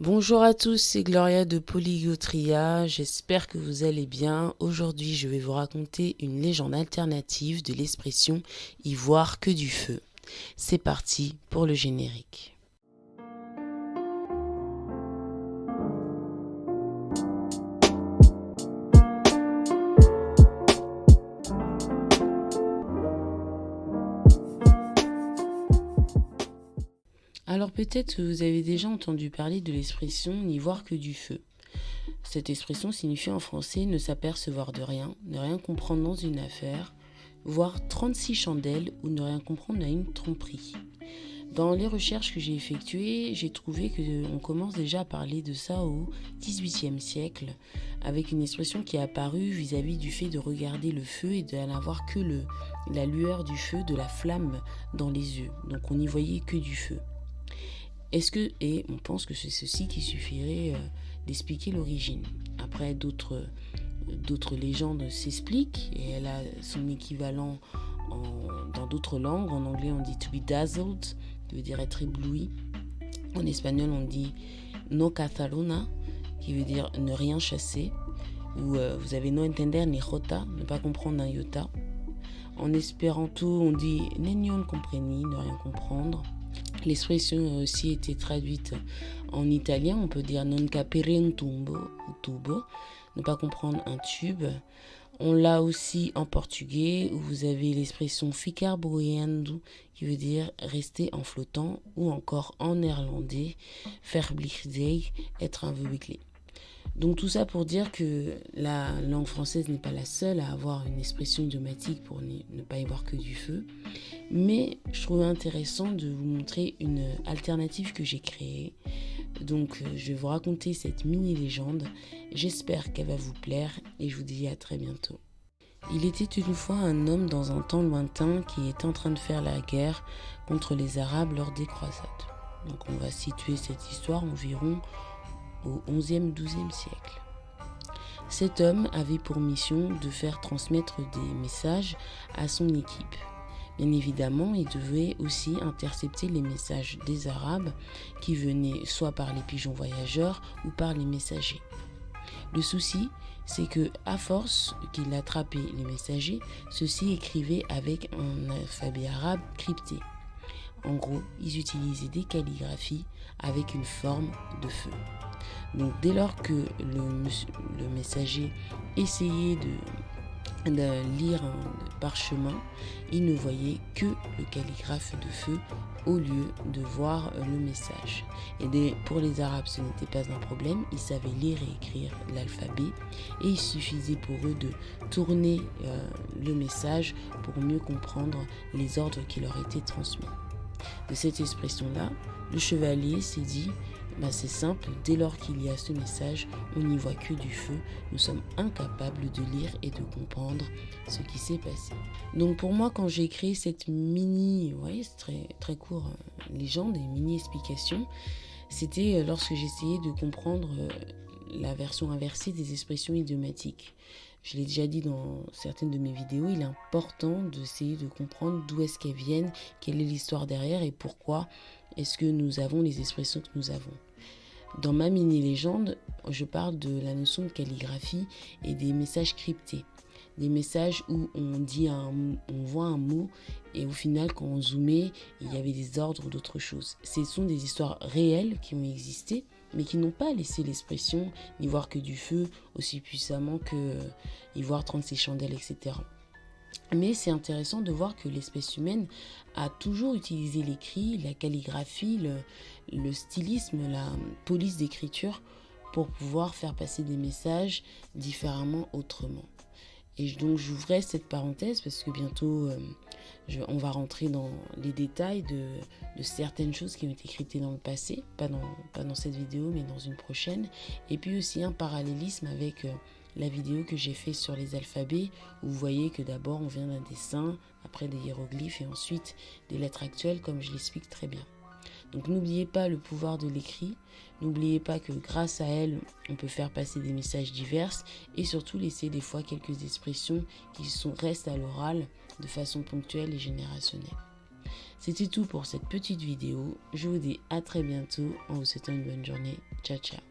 Bonjour à tous, c'est Gloria de Polygotria, j'espère que vous allez bien. Aujourd'hui, je vais vous raconter une légende alternative de l'expression « y voir que du feu ». C'est parti pour le générique. Alors peut-être que vous avez déjà entendu parler de l'expression « n'y voir que du feu ». Cette expression signifie en français ne s'apercevoir de rien, ne rien comprendre dans une affaire, voir 36 chandelles ou ne rien comprendre à une tromperie. Dans les recherches que j'ai effectuées, j'ai trouvé qu'on commence déjà à parler de ça au XVIIIe siècle, avec une expression qui est apparue vis-à-vis du fait de regarder le feu et de n'avoir que la lueur du feu, de la flamme dans les yeux. Donc on n'y voyait que du feu. Et on pense que c'est ceci qui suffirait d'expliquer l'origine. Après, d'autres légendes s'expliquent et elle a son équivalent dans d'autres langues. En anglais, on dit to be dazzled, qui veut dire être ébloui. En espagnol, on dit no cazarona, qui veut dire ne rien chasser. Ou vous avez no entender ni jota, ne pas comprendre un iota. En espéranto, on dit nenion compreni, ne rien comprendre. L'expression a aussi été traduite en italien, on peut dire non capire un tubo, ne pas comprendre un tube. On l'a aussi en portugais où vous avez l'expression ficar boiando qui veut dire rester en flottant, ou encore en néerlandais verblijden, être aveuglé. Donc tout ça pour dire que la langue française n'est pas la seule à avoir une expression idiomatique pour ne pas y voir que du feu. Mais je trouvais intéressant de vous montrer une alternative que j'ai créée. Donc je vais vous raconter cette mini-légende. J'espère qu'elle va vous plaire et je vous dis à très bientôt. Il était une fois un homme dans un temps lointain qui était en train de faire la guerre contre les Arabes lors des croisades. Donc on va situer cette histoire environ au 11e, 12e siècle. Cet homme avait pour mission de faire transmettre des messages à son équipe. Bien évidemment, il devait aussi intercepter les messages des Arabes qui venaient soit par les pigeons voyageurs ou par les messagers. Le souci, c'est que à force qu'il attrapait les messagers, ceux-ci écrivaient avec un alphabet arabe crypté. En gros, ils utilisaient des calligraphies avec une forme de feu. Donc dès lors que le messager essayait de lire un parchemin, il ne voyait que le calligraphe de feu au lieu de voir le message. Et pour les Arabes, ce n'était pas un problème, ils savaient lire et écrire l'alphabet et il suffisait pour eux de tourner le message pour mieux comprendre les ordres qui leur étaient transmis. De cette expression-là, le chevalier s'est dit c'est simple, dès lors qu'il y a ce message, on n'y voit que du feu, nous sommes incapables de lire et de comprendre ce qui s'est passé. Donc pour moi, quand j'ai créé cette c'est très, très court, légende et mini-explication, c'était lorsque j'essayais de comprendre la version inversée des expressions idiomatiques. Je l'ai déjà dit dans certaines de mes vidéos, il est important d'essayer de comprendre d'où est-ce qu'elles viennent, quelle est l'histoire derrière et pourquoi est-ce que nous avons les expressions que nous avons. Dans ma mini-légende, je parle de la notion de calligraphie et des messages cryptés. Des messages où on voit un mot et au final, quand on zoomait, il y avait des ordres ou d'autres choses. Ce sont des histoires réelles qui ont existé, mais qui n'ont pas laissé l'expression n'y voir que du feu aussi puissamment que y voir 36 chandelles, etc. Mais c'est intéressant de voir que l'espèce humaine a toujours utilisé l'écrit, la calligraphie, le stylisme, la police d'écriture pour pouvoir faire passer des messages différemment, autrement. Et donc j'ouvrais cette parenthèse parce que bientôt on va rentrer dans les détails de certaines choses qui ont été écrites dans le passé, pas dans cette vidéo mais dans une prochaine. Et puis aussi un parallélisme avec la vidéo que j'ai fait sur les alphabets où vous voyez que d'abord on vient d'un dessin, après des hiéroglyphes et ensuite des lettres actuelles comme je l'explique très bien. Donc n'oubliez pas le pouvoir de l'écrit, n'oubliez pas que grâce à elle, on peut faire passer des messages divers et surtout laisser des fois quelques expressions qui restent à l'oral de façon ponctuelle et générationnelle. C'était tout pour cette petite vidéo. Je vous dis à très bientôt en vous souhaitant une bonne journée. Ciao ciao.